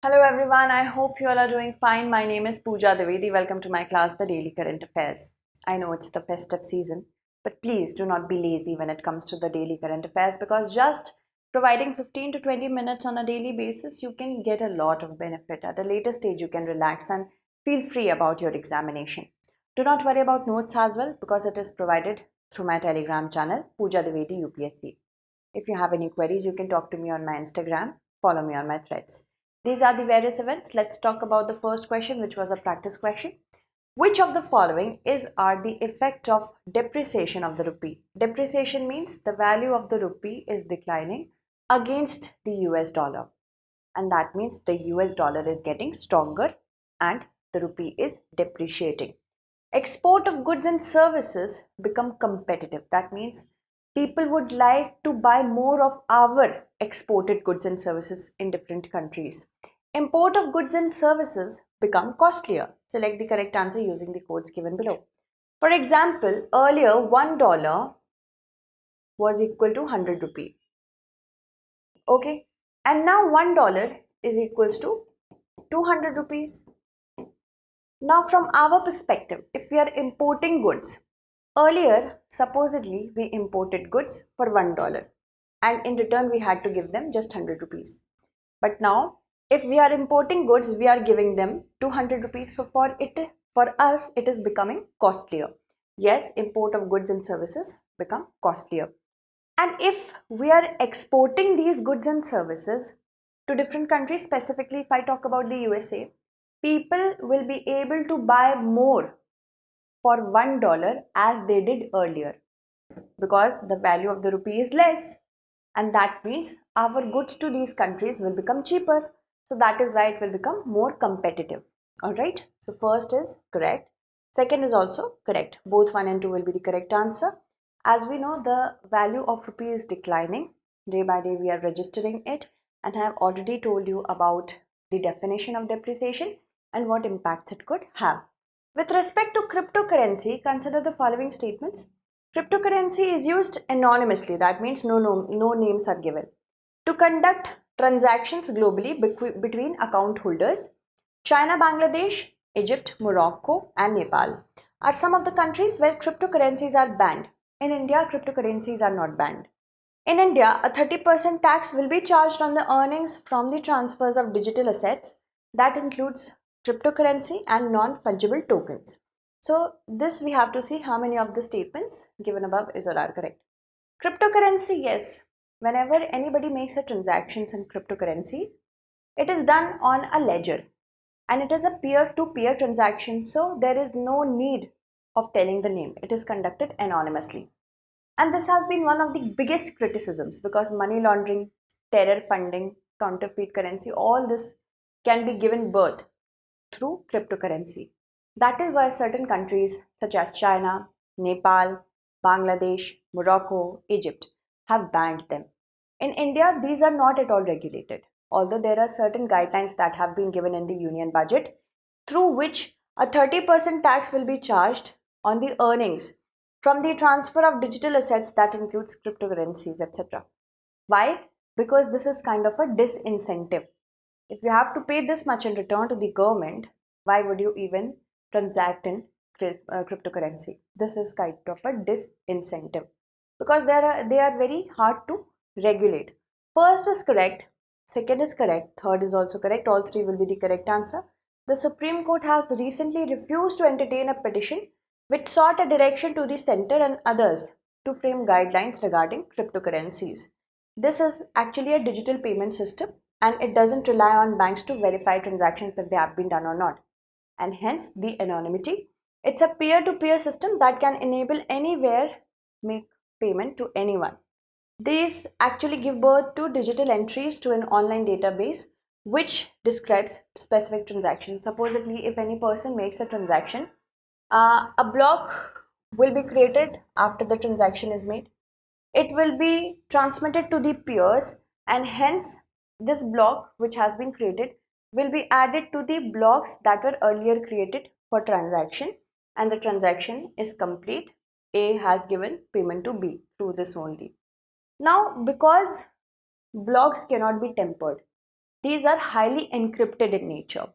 Hello everyone, I hope you all are doing fine. My name is Pooja Dwivedi. Welcome to my class, The Daily Current Affairs. I know it's the festive season, but please do not be lazy when it comes to the daily current affairs because just providing 15 to 20 minutes on a daily basis, you can get a lot of benefit. At a later stage, you can relax and feel free about your examination. Do not worry about notes as well because it is provided through my Telegram channel, Pooja Dwivedi UPSC. If you have any queries, you can talk to me on my Instagram, follow me on my threads. These are the various events. Let's talk about the first question, which was a practice question. Which of the following are the effect of depreciation of the rupee? Depreciation means the value of the rupee is declining against the US dollar. And that means the US dollar is getting stronger and the rupee is depreciating. Export of goods and services become competitive. That means people would like to buy more of our exported goods and services in different countries. Import of goods and services become costlier. Select the correct answer using the codes given below. For example, earlier $1 was equal to 100 rupee. Okay, and now $1 is equals to 200 rupees. Now, from our perspective, if we are importing goods, earlier, supposedly, we imported goods for $1 and in return, we had to give them just 100 rupees. But now, if we are importing goods, we are giving them 200 rupees. So, for us, it is becoming costlier. Yes, import of goods and services become costlier. And if we are exporting these goods and services to different countries, specifically if I talk about the USA, people will be able to buy more for $1 as they did earlier because the value of the rupee is less, and that means our goods to these countries will become cheaper. So that is why it will become more competitive. All right. So first is correct. Second is also correct. Both 1 and 2 will be the correct answer. As we know, the value of rupee is declining. Day by day, we are registering it, and I have already told you about the definition of depreciation and what impacts it could have. With respect to cryptocurrency, consider the following statements. Cryptocurrency is used anonymously, that means no names are given, to conduct transactions globally between account holders. China, Bangladesh, Egypt, Morocco, and Nepal are some of the countries where cryptocurrencies are banned. In India, cryptocurrencies are not banned. In India, a 30% tax will be charged on the earnings from the transfers of digital assets. That includes cryptocurrency and non-fungible tokens. So this we have to see how many of the statements given above is or are correct. Cryptocurrency, yes. Whenever anybody makes a transactions in cryptocurrencies, it is done on a ledger and it is a peer-to-peer transaction. So there is no need of telling the name. It is conducted anonymously. And this has been one of the biggest criticisms because money laundering, terror funding, counterfeit currency, all this can be given birth through cryptocurrency. That is why certain countries such as China, Nepal, Bangladesh, Morocco, Egypt have banned them. In India, these are not at all regulated, although there are certain guidelines that have been given in the union budget through which a 30% tax will be charged on the earnings from the transfer of digital assets that includes cryptocurrencies, etc. Why? Because this is kind of a disincentive. If you have to pay this much in return to the government, why would you even transact in cryptocurrency? This is kind of a disincentive because they are very hard to regulate. First is correct, second is correct, third is also correct. All three will be the correct answer. The Supreme Court has recently refused to entertain a petition which sought a direction to the center and others to frame guidelines regarding cryptocurrencies. This is actually a digital payment system and it doesn't rely on banks to verify transactions if they have been done or not, and hence the anonymity. It's a peer-to-peer system that can enable anywhere make payment to anyone. These actually give birth to digital entries to an online database which describes specific transactions. Supposedly, if any person makes a transaction, a block will be created after the transaction is made. It will be transmitted to the peers, and hence this block which has been created will be added to the blocks that were earlier created for transaction, and the transaction is complete. A has given payment to B through this only. Now, because blocks cannot be tempered, These are highly encrypted in nature.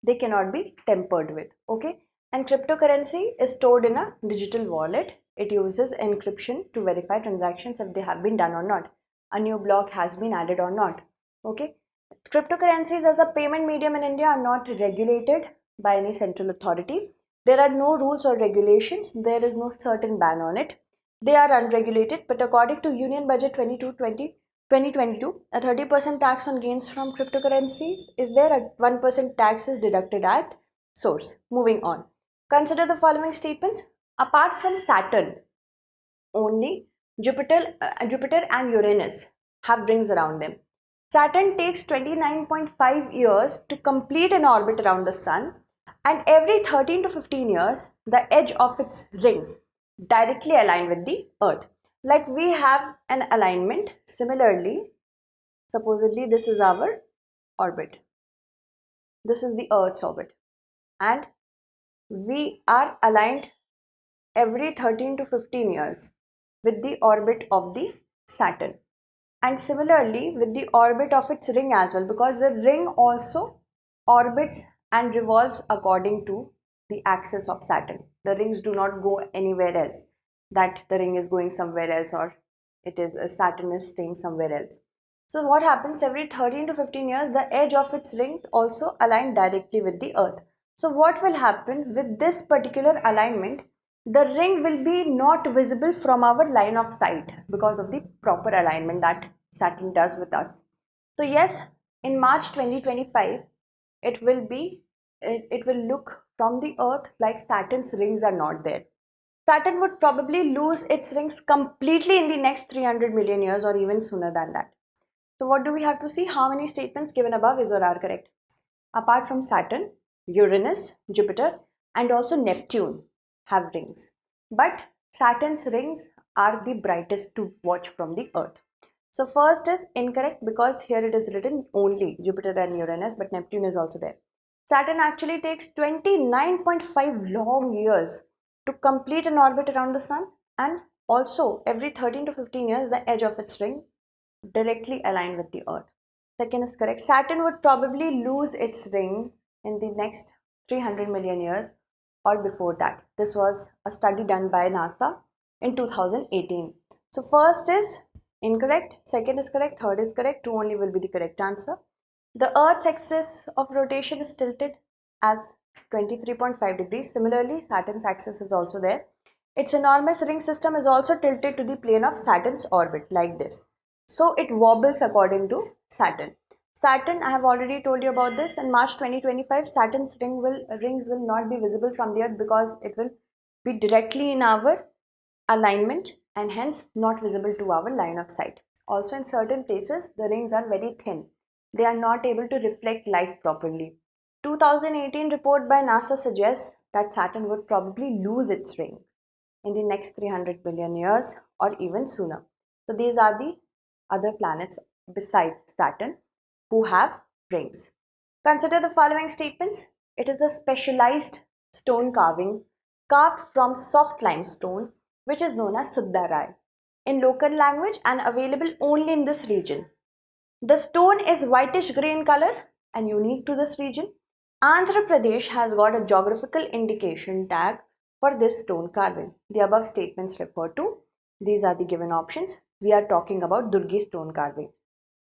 They cannot be tampered with. Okay. And cryptocurrency is stored in a digital wallet. It uses encryption to verify transactions if they have been done or not. A new block has been added or not. Okay. Cryptocurrencies as a payment medium in India are not regulated by any central authority. There are no rules or regulations. There is no certain ban on it. They are unregulated, but according to Union Budget 2022, a 30% tax on gains from cryptocurrencies is there. A 1% tax is deducted at source. Moving on. Consider the following statements. Apart from Saturn, only Jupiter and Uranus have rings around them. Saturn takes 29.5 years to complete an orbit around the Sun, and every 13 to 15 years, the edge of its rings directly align with the Earth. Like we have an alignment, similarly, supposedly this is our orbit. This is the Earth's orbit, and we are aligned every 13 to 15 years with the orbit of the Saturn, and similarly with the orbit of its ring as well, because the ring also orbits and revolves according to the axis of Saturn. The rings do not go anywhere else, that the ring is going somewhere else or it is Saturn is staying somewhere else. So what happens, every 13 to 15 years the edge of its rings also align directly with the Earth. So what will happen with this particular alignment, the ring will be not visible from our line of sight because of the proper alignment that Saturn does with us. So yes, in March 2025, it will look from the Earth like Saturn's rings are not there. Saturn would probably lose its rings completely in the next 300 million years or even sooner than that. So what do we have to see? How many statements given above is or are correct? Apart from Saturn, Uranus, Jupiter, and also Neptune have rings. But Saturn's rings are the brightest to watch from the Earth. So first is incorrect because here it is written only Jupiter and Uranus, but Neptune is also there. Saturn actually takes 29.5 long years to complete an orbit around the Sun, and also every 13 to 15 years the edge of its ring directly aligned with the Earth. Second is correct. Saturn would probably lose its ring in the next 300 million years or before that. This was a study done by NASA in 2018. So first is incorrect, second is correct, third is correct, two only will be the correct answer. The Earth's axis of rotation is tilted as 23.5 degrees. Similarly, Saturn's axis is also there. Its enormous ring system is also tilted to the plane of Saturn's orbit like this. So it wobbles according to Saturn. Saturn, I have already told you about this. In March 2025, Saturn's rings will not be visible from the Earth because it will be directly in our alignment and hence not visible to our line of sight. Also, in certain places, the rings are very thin. They are not able to reflect light properly. 2018 report by NASA suggests that Saturn would probably lose its rings in the next 300 billion years or even sooner. So these are the other planets besides Saturn who have rings. Consider the following statements. It is a specialized stone carving carved from soft limestone which is known as Suddarai in local language and available only in this region. The stone is whitish grey in color and unique to this region. Andhra Pradesh has got a geographical indication tag for this stone carving. The above statements refer to, these are the given options. We are talking about Durgi stone carvings.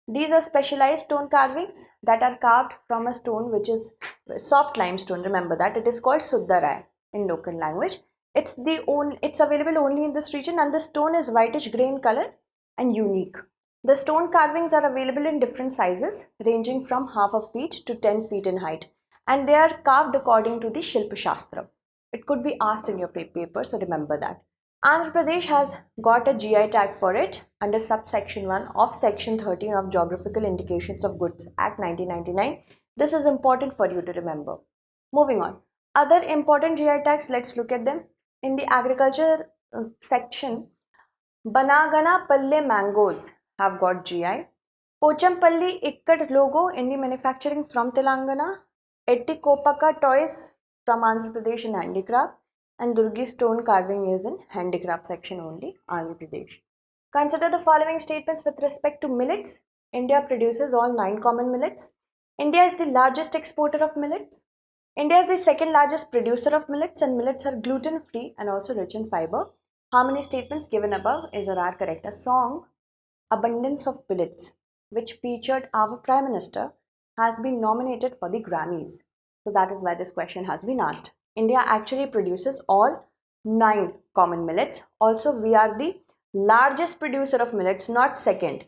These are specialized stone carvings that are carved from a stone which is soft limestone. Remember that it is called Suddarai in local language. It's available only in this region and the stone is whitish grey in color and unique. The stone carvings are available in different sizes ranging from half a feet to 10 feet in height and they are carved according to the Shilpa Shastra. It could be asked in your paper, so remember that. Andhra Pradesh has got a GI tag for it under subsection 1 of section 13 of Geographical Indications of Goods Act 1999. This is important for you to remember. Moving on. Other important GI tags, let's look at them. In the agriculture section, Banagana Palle mangoes have got GI. Pochampalli Ikkat logo in the manufacturing from Telangana. Etikopaka toys from Andhra Pradesh in handicraft. And Durgi stone carving is in handicraft section only, Andhra Pradesh. Consider the following statements with respect to millets. India produces all 9 common millets. India is the largest exporter of millets. India is the second largest producer of millets, and millets are gluten free and also rich in fiber. How many statements given above is or are correct? A song, Abundance of Millets, which featured our Prime Minister, has been nominated for the Grammys. So that is why this question has been asked. India actually produces all 9 common millets. Also, we are the largest producer of millets, not second.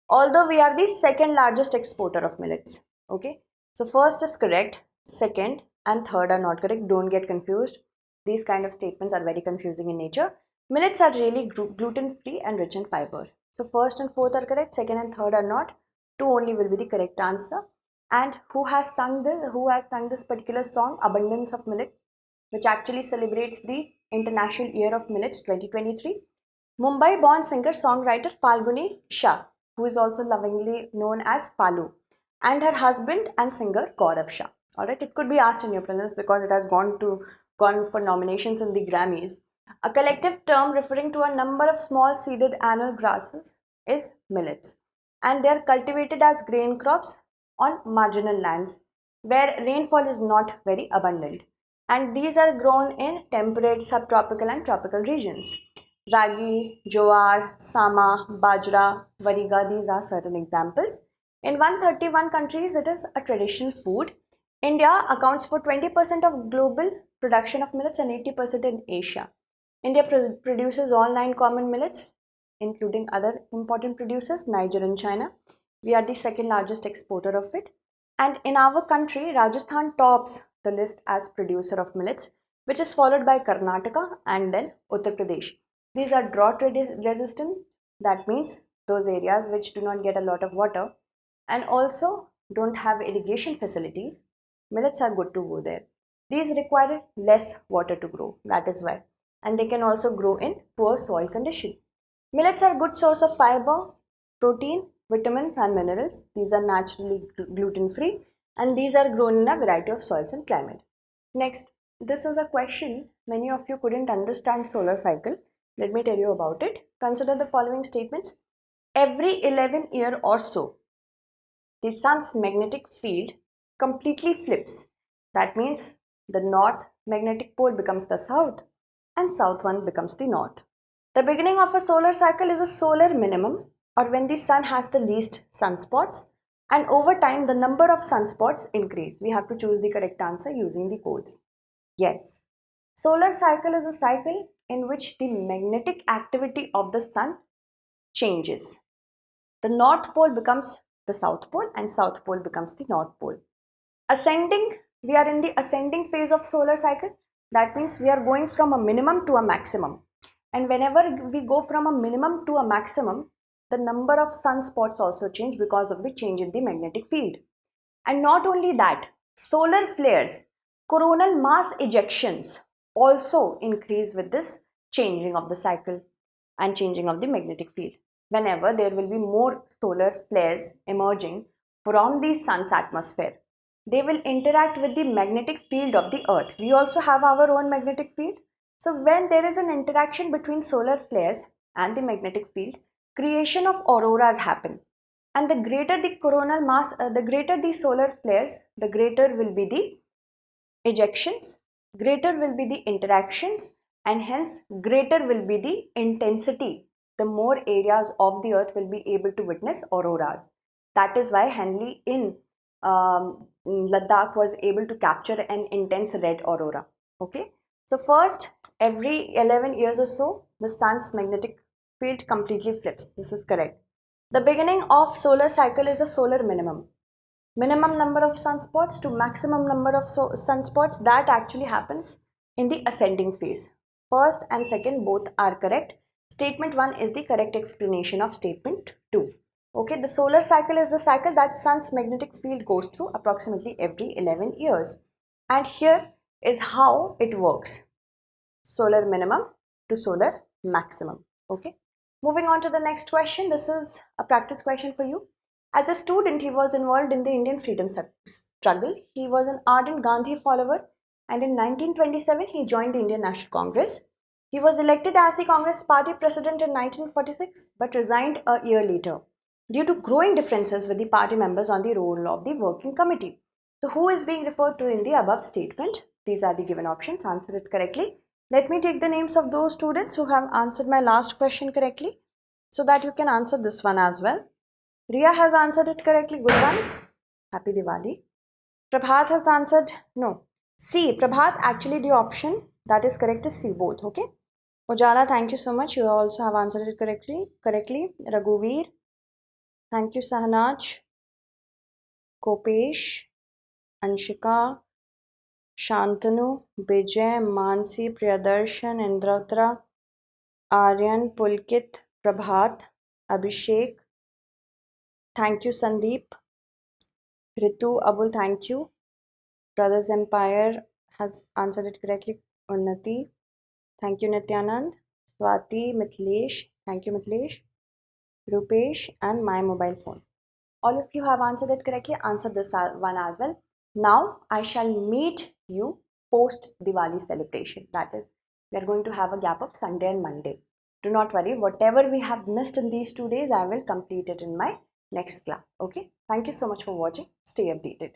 Although we are the second largest exporter of millets. Okay. So first is correct, second and third are not correct. Don't get confused. These kind of statements are very confusing in nature. Millets are really gluten free and rich in fiber. So first and fourth are correct, second and third are not. Two only will be the correct answer. And who has sung this particular song, Abundance of Millets, which actually celebrates the International Year of Millets 2023? Mumbai born singer songwriter Falguni Shah, who is also lovingly known as Falu, and her husband and singer Gaurav Shah. Alright, it could be asked in your prelims because it has gone for nominations in the Grammys. A collective term referring to a number of small seeded annual grasses is millets, and they are cultivated as grain crops on marginal lands where rainfall is not very abundant, and these are grown in temperate, subtropical and tropical regions. Ragi, jowar, sama, bajra, variga, these are certain examples. In 131 countries, it is a traditional food. India accounts for 20% of global production of millets and 80% in Asia. India produces all 9 common millets, including other important producers, Niger and China. We are the second largest exporter of it. And in our country, Rajasthan tops the list as producer of millets, which is followed by Karnataka and then Uttar Pradesh. These are drought resistant, that means those areas which do not get a lot of water and also don't have irrigation facilities. Millets are good to go there. These require less water to grow, that is why. And they can also grow in poor soil condition. Millets are good source of fiber, protein, vitamins and minerals. These are naturally gluten free and these are grown in a variety of soils and climate. Next, this is a question many of you couldn't understand solar cycle. Let me tell you about it. Consider the following statements. Every 11 years or so, the sun's magnetic field completely flips. That means the north magnetic pole becomes the south and south one becomes the north. The beginning of a solar cycle is a solar minimum, or when the sun has the least sunspots, and over time the number of sunspots increase. We have to choose the correct answer using the codes. Yes, solar cycle is a cycle in which the magnetic activity of the sun changes. The north pole becomes the south pole and south pole becomes the north pole. Ascending, we are in the ascending phase of solar cycle. That means we are going from a minimum to a maximum. And whenever we go from a minimum to a maximum, the number of sunspots also change because of the change in the magnetic field. And not only that, solar flares, coronal mass ejections also increase with this changing of the cycle and changing of the magnetic field. Whenever there will be more solar flares emerging from the sun's atmosphere, they will interact with the magnetic field of the earth. We also have our own magnetic field. So when there is an interaction between solar flares and the magnetic field, creation of auroras happen. And the greater the coronal mass, the greater the solar flares, the greater will be the ejections, greater will be the interactions, and hence greater will be the intensity. The more areas of the earth will be able to witness auroras. That is why Henley in Ladakh was able to capture an intense red aurora. Okay. So first, every 11 years or so, the sun's magnetic field completely flips. This is correct. The beginning of solar cycle is a solar minimum. Minimum number of sunspots to maximum number of sunspots, that actually happens in the ascending phase. First and second both are correct. Statement 1 is the correct explanation of statement 2. Okay, the solar cycle is the cycle that sun's magnetic field goes through approximately every 11 years. And here is how it works. Solar minimum to solar maximum. Okay. Moving on to the next question. This is a practice question for you. As a student, he was involved in the Indian freedom struggle. He was an ardent Gandhi follower, and in 1927 he joined the Indian National Congress. He was elected as the Congress party president in 1946 but resigned a year later. due to growing differences with the party members on the role of the working committee. So who is being referred to in the above statement? These are the given options. Answer it correctly. Let me take the names of those students who have answered my last question correctly so that you can answer this one as well. Ria has answered it correctly. Good one. Happy Diwali. Prabhat has answered no. C. Prabhat, actually the option that is correct is C, both. Okay. Ujala, thank you so much. You also have answered it correctly. Raghuveer, thank you. Sahanaj, Kopesh, Anshika, Shantanu, Vijay, Mansi, Priyadarshan, Indrautra, Aryan, Pulkit, Prabhat, Abhishek. Thank you, Sandeep. Ritu, Abul, thank you. Brothers Empire has answered it correctly. Unnati, thank you, Nityanand. Swati, Mithilesh, thank you, Mithilesh. Rupesh, and my mobile phone. All of you have answered it correctly. Answer this one as well. Now I shall meet you post Diwali celebration. That is, we are going to have a gap of Sunday and Monday. Do not worry, whatever we have missed in these 2 days, I will complete it in my next class. Okay. Thank you so much for watching. Stay updated.